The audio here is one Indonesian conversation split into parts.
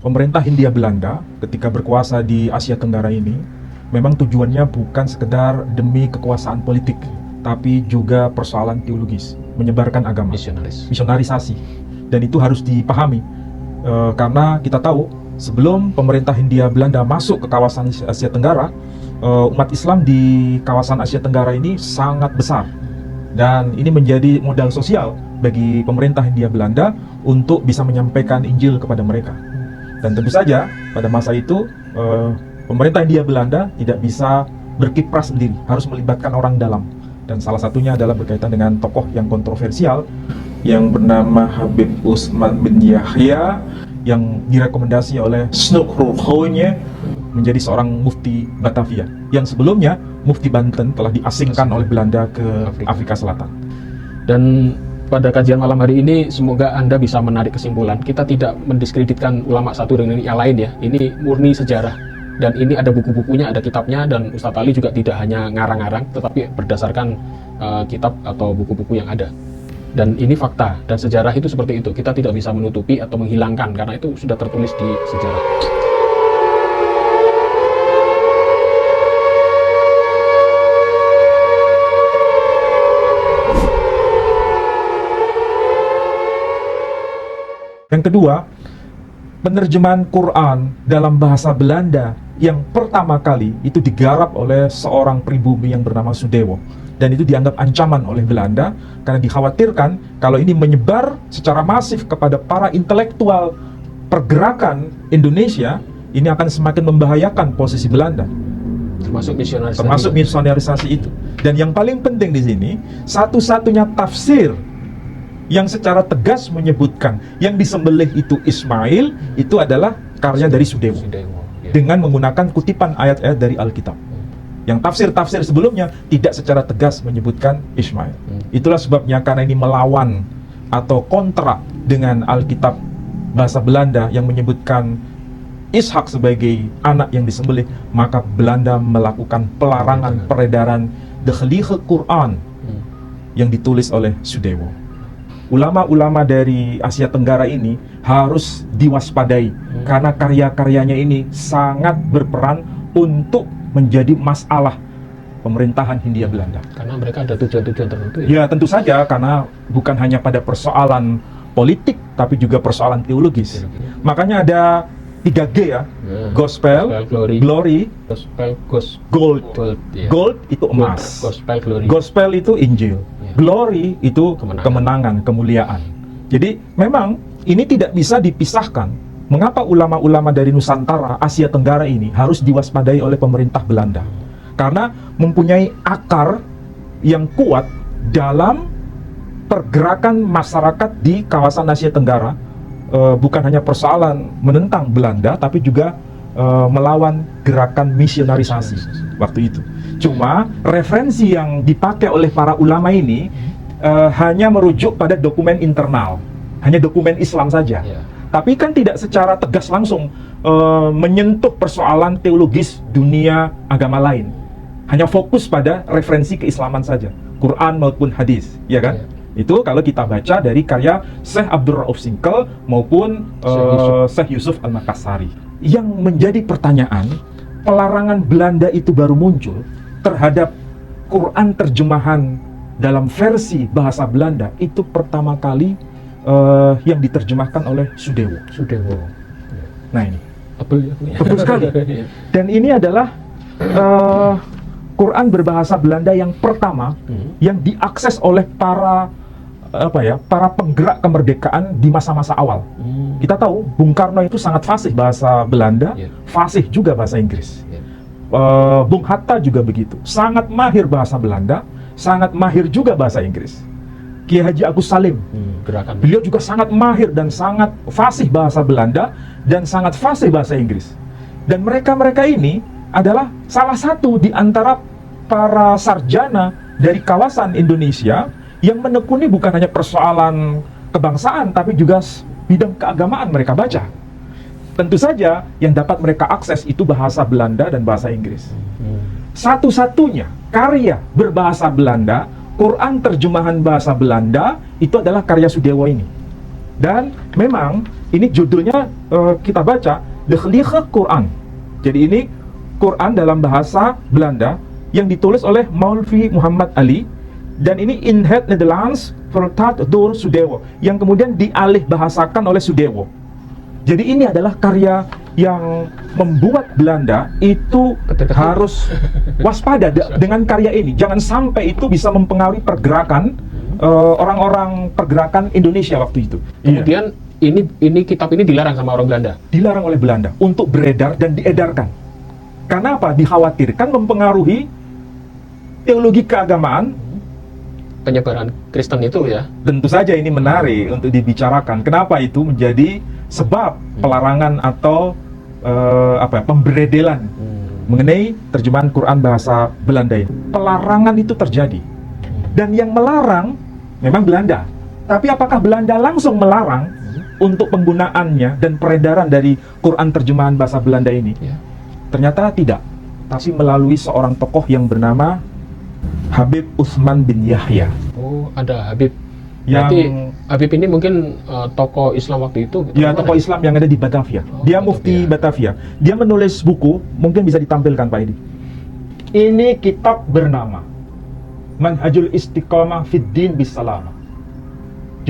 Pemerintah Hindia Belanda ketika berkuasa di Asia Tenggara ini memang tujuannya bukan sekedar demi kekuasaan politik, tapi juga persoalan teologis, menyebarkan agama, misionarisasi. Dan itu harus dipahami karena kita tahu sebelum pemerintah Hindia Belanda masuk ke kawasan Asia Tenggara, umat Islam di kawasan Asia Tenggara ini sangat besar. Dan ini menjadi modal sosial bagi pemerintah Hindia Belanda untuk bisa menyampaikan Injil kepada mereka. Dan tentu saja pada masa itu pemerintah Hindia Belanda tidak bisa berkiprah sendiri, harus melibatkan orang dalam. Dan salah satunya adalah berkaitan dengan tokoh yang kontroversial yang bernama Habib Utsman bin Yahya, yang direkomendasi oleh Snoek Roelofse menjadi seorang mufti Batavia, yang sebelumnya mufti Banten telah diasingkan oleh Belanda ke Afrika Selatan. Dan pada kajian malam hari ini semoga Anda bisa menarik kesimpulan. Kita tidak mendiskreditkan ulama satu dengan yang lain ya. Ini murni sejarah. Dan ini ada buku-bukunya, ada kitabnya, dan Ustadz Ali juga tidak hanya ngarang-ngarang, tetapi berdasarkan kitab atau buku-buku yang ada. Dan ini fakta, dan sejarah itu seperti itu. Kita tidak bisa menutupi atau menghilangkan, karena itu sudah tertulis di sejarah. Yang kedua, penerjemahan Quran dalam bahasa Belanda yang pertama kali itu digarap oleh seorang pribumi yang bernama Sudewo. Dan itu dianggap ancaman oleh Belanda karena dikhawatirkan kalau ini menyebar secara masif kepada para intelektual pergerakan Indonesia, ini akan semakin membahayakan posisi Belanda. Termasuk misionarisasi itu. Dan yang paling penting di sini, satu-satunya tafsir yang secara tegas menyebutkan yang disembelih itu Ismail, itu adalah karya dari Sudewo dengan menggunakan kutipan ayat-ayat dari Alkitab. Yang tafsir-tafsir sebelumnya tidak secara tegas menyebutkan Ismail. Itulah sebabnya karena ini melawan atau kontra dengan Alkitab bahasa Belanda yang menyebutkan Ishak sebagai anak yang disembelih, maka Belanda melakukan pelarangan peredaran de Heilige Quran yang ditulis oleh Sudewo. Ulama-ulama dari Asia Tenggara ini harus diwaspadai karena karya-karyanya ini sangat berperan untuk menjadi masalah pemerintahan Hindia Belanda. Karena mereka ada tujuan-tujuan tertentu ya? Ya tentu saja, karena bukan hanya pada persoalan politik, tapi juga persoalan teologis. Makanya ada 3G ya, Gospel, Glory, Gospel, Gold. ya. Gold itu emas, Glory. Gospel itu Injil, Glory itu kemenangan, kemuliaan. Jadi memang ini tidak bisa dipisahkan. Mengapa ulama-ulama dari Nusantara, Asia Tenggara ini harus diwaspadai oleh pemerintah Belanda? Karena mempunyai akar yang kuat dalam pergerakan masyarakat di kawasan Asia Tenggara. Bukan hanya persoalan menentang Belanda, tapi juga melawan gerakan misionarisasi waktu itu. Cuma referensi yang dipakai oleh para ulama ini hanya merujuk pada dokumen internal, hanya dokumen Islam saja. Tapi kan tidak secara tegas langsung menyentuh persoalan teologis dunia agama lain. Hanya fokus pada referensi keislaman saja, Quran maupun hadis, ya kan? Itu kalau kita baca dari karya Syekh Abdul Rauf Singkel maupun Syekh Yusuf Al-Makassari. Yang menjadi pertanyaan, pelarangan Belanda itu baru muncul terhadap Quran terjemahan dalam versi bahasa Belanda itu pertama kali yang diterjemahkan oleh Sudewo. Nah ini betul sekali. Dan ini adalah Quran berbahasa Belanda yang pertama yang diakses oleh para penggerak kemerdekaan di masa-masa awal. Kita tahu Bung Karno itu sangat fasih bahasa Belanda, fasih juga bahasa Inggris. Bung Hatta juga begitu, sangat mahir bahasa Belanda, sangat mahir juga bahasa Inggris. Kiai Haji Agus Salim, beliau juga sangat mahir dan sangat fasih bahasa Belanda dan sangat fasih bahasa Inggris. Dan mereka-mereka ini adalah salah satu di antara para sarjana dari kawasan Indonesia yang menekuni bukan hanya persoalan kebangsaan, tapi juga bidang keagamaan mereka baca. Tentu saja yang dapat mereka akses itu bahasa Belanda dan bahasa Inggris. Satu-satunya karya berbahasa Belanda, Quran terjemahan bahasa Belanda, itu adalah karya Sudewo ini. Dan memang Ini judulnya kita baca De Heilige Quran. Jadi ini Quran dalam bahasa Belanda yang ditulis oleh Maulvi Muhammad Ali, dan ini in het Nederlands vertaald door Sudewo, yang kemudian dialih bahasakan oleh Sudewo. Jadi ini adalah karya yang membuat Belanda itu harus waspada dengan karya ini. Jangan sampai itu bisa mempengaruhi pergerakan orang-orang pergerakan Indonesia waktu itu. Kemudian ini kitab ini dilarang sama orang Belanda. Dilarang oleh Belanda untuk beredar dan diedarkan. Karena apa? Dikhawatirkan mempengaruhi teologi keagamaan. Penyebaran Kristen itu ya. Tentu saja ini menarik untuk dibicarakan. Kenapa itu menjadi sebab pelarangan atau pemberedelan mengenai terjemahan Quran bahasa Belanda ini. Pelarangan itu terjadi. Dan yang melarang memang Belanda. Tapi apakah Belanda langsung melarang untuk penggunaannya dan peredaran dari Quran terjemahan bahasa Belanda ini? Ya. Ternyata tidak. Tapi melalui seorang tokoh yang bernama Habib Utsman bin Yahya. Oh, ada Habib. Yang Berarti Habib ini mungkin tokoh Islam waktu itu? ya, tokoh Islam yang ada di Batavia. Dia mufti Batavia. Dia menulis buku, mungkin bisa ditampilkan Pak Edi. Ini kitab bernama Manhajul Istiqomah Fid Din Bisalamah.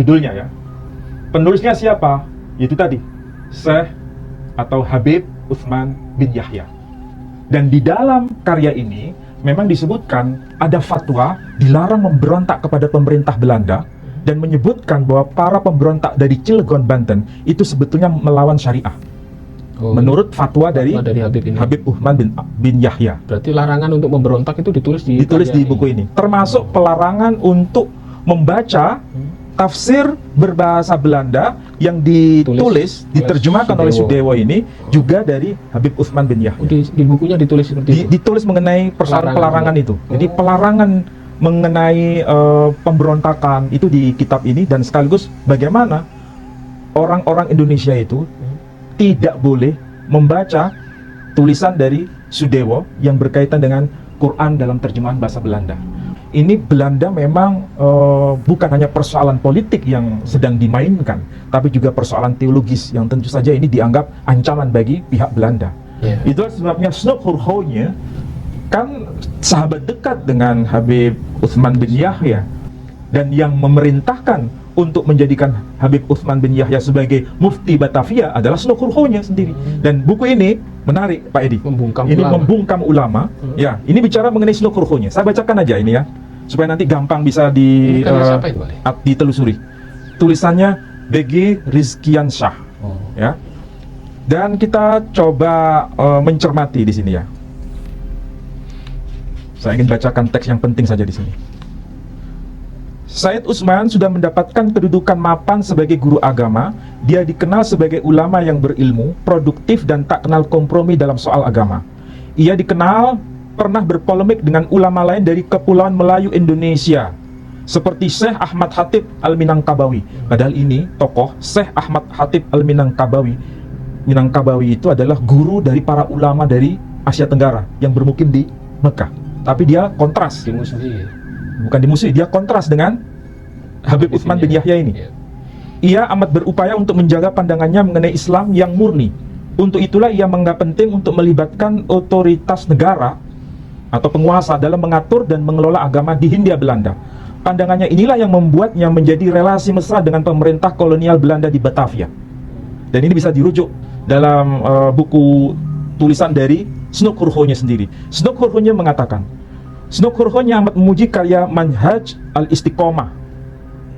Judulnya ya. Penulisnya siapa? Yaitu tadi, Syekh atau Habib Utsman bin Yahya. Dan di dalam karya ini memang disebutkan ada fatwa dilarang memberontak kepada pemerintah Belanda, dan menyebutkan bahwa para pemberontak dari Cilegon, Banten itu sebetulnya melawan syariah. Menurut fatwa dari Habib ini. Habib Utsman bin Yahya. Berarti larangan untuk memberontak itu ditulis di buku ini. Termasuk pelarangan untuk membaca tafsir berbahasa Belanda yang diterjemahkan oleh Sudewo ini juga dari Habib Utsman bin Yahya. Di bukunya ditulis seperti itu. Ditulis mengenai persoalan pelarangan itu. Jadi pelarangan mengenai pemberontakan itu di kitab ini, dan sekaligus bagaimana orang-orang Indonesia itu tidak boleh membaca tulisan dari Sudewo yang berkaitan dengan Quran dalam terjemahan bahasa Belanda. Ini Belanda memang bukan hanya persoalan politik yang sedang dimainkan, tapi juga persoalan teologis yang tentu saja ini dianggap ancaman bagi pihak Belanda. Itulah sebabnya Snoek Hurgonya kan sahabat dekat dengan Habib Utsman bin Yahya, dan yang memerintahkan untuk menjadikan Habib Utsman bin Yahya sebagai mufti Batavia adalah Snoek Hurgonya sendiri. Dan buku ini menarik Pak Edi. Membungkam ulama. Ya, ini bicara mengenai Snoek Hurgonya. Saya bacakan aja ini ya, supaya nanti gampang bisa ditelusuri. Tulisannya BG Rizkiansyah. Ya. Dan kita coba mencermati di sini ya. Saya ingin bacakan teks yang penting saja di sini. Said Utsman sudah mendapatkan kedudukan mapan sebagai guru agama. Dia dikenal sebagai ulama yang berilmu, produktif, dan tak kenal kompromi dalam soal agama. Ia dikenal pernah berpolemik dengan ulama lain dari Kepulauan Melayu Indonesia, seperti Syekh Ahmad Khatib Al-Minangkabawi. Padahal ini tokoh Syekh Ahmad Khatib Al-Minangkabawi. Minangkabawi itu adalah guru dari para ulama dari Asia Tenggara yang bermukim di Mekah. Tapi dia kontras, bukan dimusuhi, dia kontras dengan Habib Utsman bin Yahya ini. Ia amat berupaya untuk menjaga pandangannya mengenai Islam yang murni. Untuk itulah ia menganggap penting untuk melibatkan otoritas negara atau penguasa dalam mengatur dan mengelola agama di Hindia Belanda. Pandangannya inilah yang membuatnya menjadi relasi mesra dengan pemerintah kolonial Belanda di Batavia. Dan ini bisa dirujuk dalam buku tulisan dari Snoek Hurgonya sendiri. Snoek Hurgonya mengatakan, Snoek Hurgonya amat memuji karya Manhaj Al-Istiqomah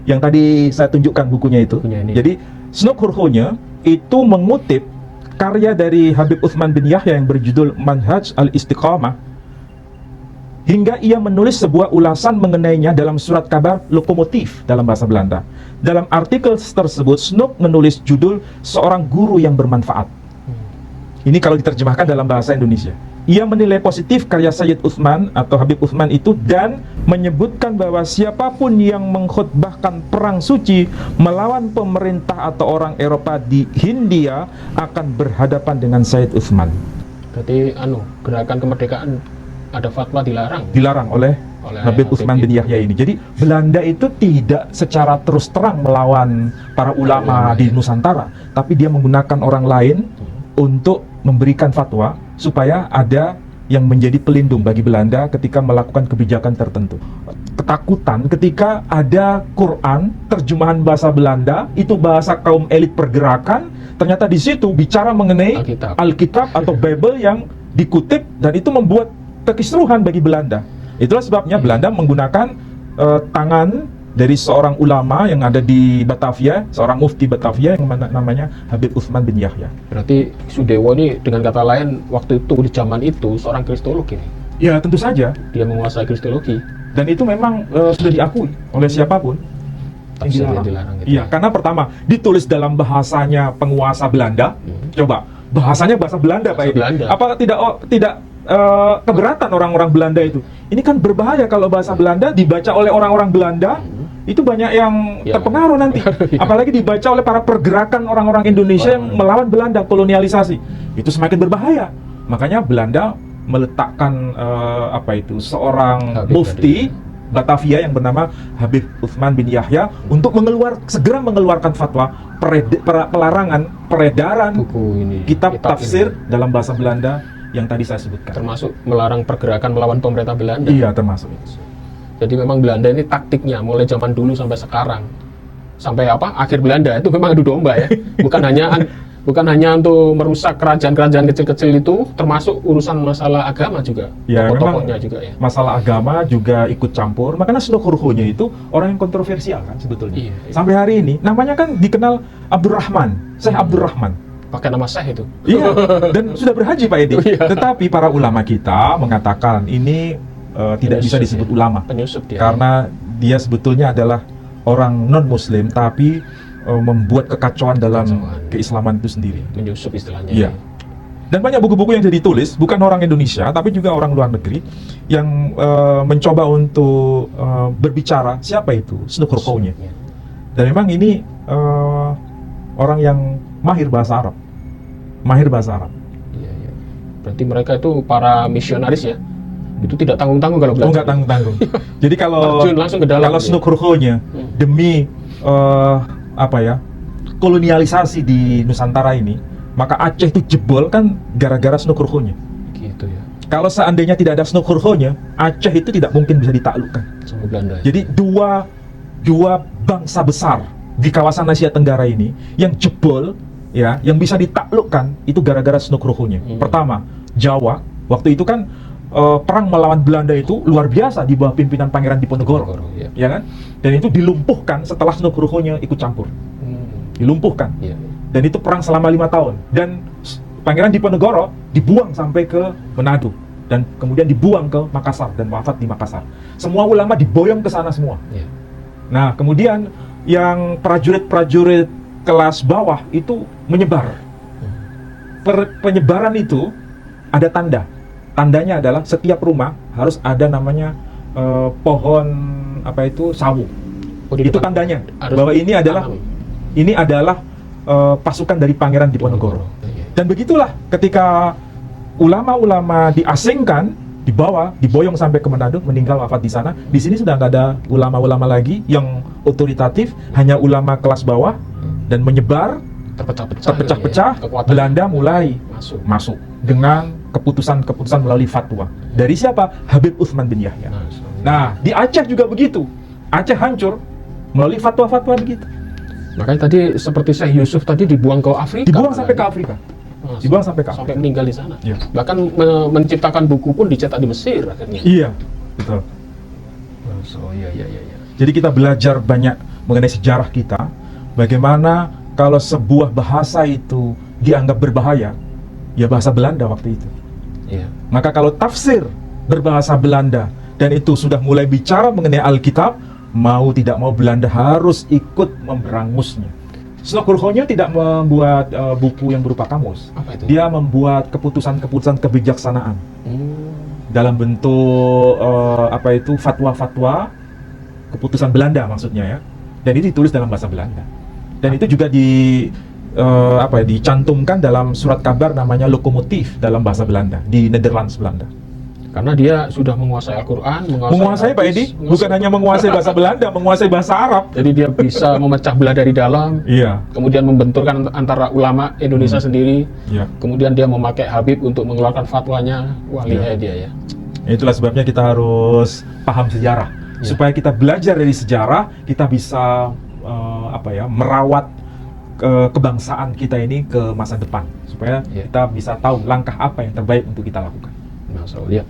yang tadi saya tunjukkan bukunya itu. Jadi Snoek Hurgonya itu mengutip karya dari Habib Utsman bin Yahya yang berjudul Manhaj Al-Istiqomah, hingga ia menulis sebuah ulasan mengenainya dalam surat kabar Lokomotif dalam bahasa Belanda. Dalam artikel tersebut, Snoek menulis judul Seorang Guru yang Bermanfaat. Ini kalau diterjemahkan dalam bahasa Indonesia. Ia menilai positif karya Sayyid Utsman atau Habib Utsman itu, dan menyebutkan bahwa siapapun yang mengkhutbahkan perang suci melawan pemerintah atau orang Eropa di Hindia akan berhadapan dengan Sayyid Utsman. Berarti gerakan kemerdekaan ada fatwa dilarang. Dilarang oleh oleh Habib Utsman bin Yahya ini. Jadi Belanda itu tidak secara terus terang melawan para ulama di Nusantara, tapi dia menggunakan orang lain untuk memberikan fatwa supaya ada yang menjadi pelindung bagi Belanda ketika melakukan kebijakan tertentu. Ketakutan ketika ada Quran terjemahan bahasa Belanda, itu bahasa kaum elit pergerakan, ternyata di situ bicara mengenai Alkitab atau Bible yang dikutip, dan itu membuat kekisruhan bagi Belanda. Itulah sebabnya Belanda menggunakan tangan dari seorang ulama yang ada di Batavia, seorang mufti Batavia yang namanya Habib Utsman bin Yahya. Berarti Sudewo ini dengan kata lain waktu itu di zaman itu seorang kristolog ini. Ya tentu saja. Dia menguasai kristologi. Dan itu memang sudah diakui oleh siapapun. Tafsir yang dilarang gitu. Iya, karena pertama ditulis dalam bahasanya penguasa Belanda. Coba bahasanya bahasa Belanda, Pak Edi. Apa tidak keberatan orang-orang Belanda itu? Ini kan berbahaya kalau bahasa Belanda dibaca oleh orang-orang Belanda. Itu banyak yang terpengaruh nanti. Apalagi dibaca oleh para pergerakan orang-orang Indonesia yang melawan Belanda, kolonialisasi. Itu semakin berbahaya. Makanya Belanda meletakkan seorang mufti Batavia yang bernama Habib Utsman bin Yahya untuk segera mengeluarkan fatwa pelarangan peredaran buku ini, kitab tafsir ini dalam bahasa Belanda yang tadi saya sebutkan. Termasuk melarang pergerakan melawan pemerintah Belanda. Iya, termasuk itu. Jadi memang Belanda ini taktiknya mulai zaman dulu sampai sekarang, sampai akhir Belanda itu memang adu domba ya. Bukan hanya untuk merusak kerajaan-kerajaan kecil-kecil itu, termasuk urusan masalah agama juga. Ya, tokoh-tokohnya juga ya. Masalah agama juga ikut campur. Makanya Sunukhurhonya itu orang yang kontroversial kan sebetulnya. Iya. Sampai hari ini namanya kan dikenal Abdurrahman, Syekh Abdurrahman. Pakai nama Syekh itu. Iya, dan sudah berhaji Pak Edi. Tetapi para ulama kita mengatakan ini tidak bisa disebut ulama. Penyusup dia. Karena dia sebetulnya adalah orang non-muslim tapi membuat kekacauan dalam keislaman itu sendiri. Menyusup istilahnya. Iya. Dan banyak buku-buku yang jadi tulis, bukan orang Indonesia tapi juga orang luar negeri yang mencoba untuk berbicara siapa itu Sunukhurhonya. Dan memang ini orang yang mahir bahasa Arab. Iya. Berarti mereka itu para misionaris ya. Itu tidak tanggung-tanggung kalau belajar. Oh, nggak tanggung-tanggung. Jadi langsung ke dalam. Kalau Sunukhurhonya demi kolonialisasi di Nusantara ini, maka Aceh itu jebol kan gara-gara Sunukhurhonya. Gitu ya. Kalau seandainya tidak ada Sunukhurhonya, Aceh itu tidak mungkin bisa ditaklukkan sama Belanda. Jadi dua bangsa besar di kawasan Asia Tenggara ini yang jebol ya, yang bisa ditaklukkan itu gara-gara Sunukhurhonya. Pertama, Jawa waktu itu kan perang melawan Belanda itu luar biasa di bawah pimpinan Pangeran Diponegoro, ya kan? Dan itu dilumpuhkan setelah Sunukhurhonya ikut campur, dilumpuhkan. Dan itu perang selama 5 tahun. Dan Pangeran Diponegoro dibuang sampai ke Manado dan kemudian dibuang ke Makassar dan wafat di Makassar. Semua ulama diboyong ke sana semua. Nah, kemudian yang prajurit-prajurit kelas bawah itu menyebar. Penyebaran itu ada tanda. Tandanya adalah setiap rumah harus ada namanya pohon sawu. Itu tandanya bahwa ini adalah pasukan dari Pangeran Diponegoro. Dan begitulah ketika ulama-ulama diasingkan, diboyong sampai ke Manado, meninggal wafat di sana. Di sini sudah nggak ada ulama-ulama lagi yang otoritatif, hanya ulama kelas bawah dan menyebar, terpecah-pecah. Belanda mulai masuk dengan keputusan-keputusan melalui fatwa. Dari siapa? Habib Utsman bin Yahya. Nah, di Aceh juga begitu. Aceh hancur melalui fatwa-fatwa begitu. Makanya tadi seperti Syekh Yusuf tadi dibuang ke Afrika. Dibuang sampai ke Afrika. Sampai meninggal di sana. Ya. Bahkan menciptakan buku pun dicetak di Mesir akhirnya. Iya, betul. Iya. Jadi kita belajar banyak mengenai sejarah kita. Bagaimana kalau sebuah bahasa itu dianggap berbahaya, ya bahasa Belanda waktu itu. Iya. Maka kalau tafsir berbahasa Belanda dan itu sudah mulai bicara mengenai Alkitab, mau tidak mau Belanda harus ikut memberangusnya. Sunukhurhonya tidak membuat buku yang berupa kamus. Apa itu? Dia membuat keputusan-keputusan kebijaksanaan dalam bentuk fatwa-fatwa keputusan Belanda maksudnya ya. Dan itu ditulis dalam bahasa Belanda. Dan itu juga dicantumkan dalam surat kabar namanya lokomotif dalam bahasa Belanda di Netherlands Belanda. Karena dia sudah menguasai Al-Quran, Menguasai Pak hadis, Edi, bukan hanya menguasai bahasa Belanda, menguasai bahasa Arab. Jadi dia bisa memecah belah dari dalam, Iya, kemudian membenturkan antara ulama Indonesia sendiri, iya. kemudian dia memakai Habib untuk mengeluarkan fatwanya. Wah, lihat dia ya. Itulah sebabnya kita harus paham sejarah, supaya kita belajar dari sejarah, kita bisa merawat kebangsaan kita ini ke masa depan, supaya kita bisa tahu langkah apa yang terbaik untuk kita lakukan. Masya Allah. Ya.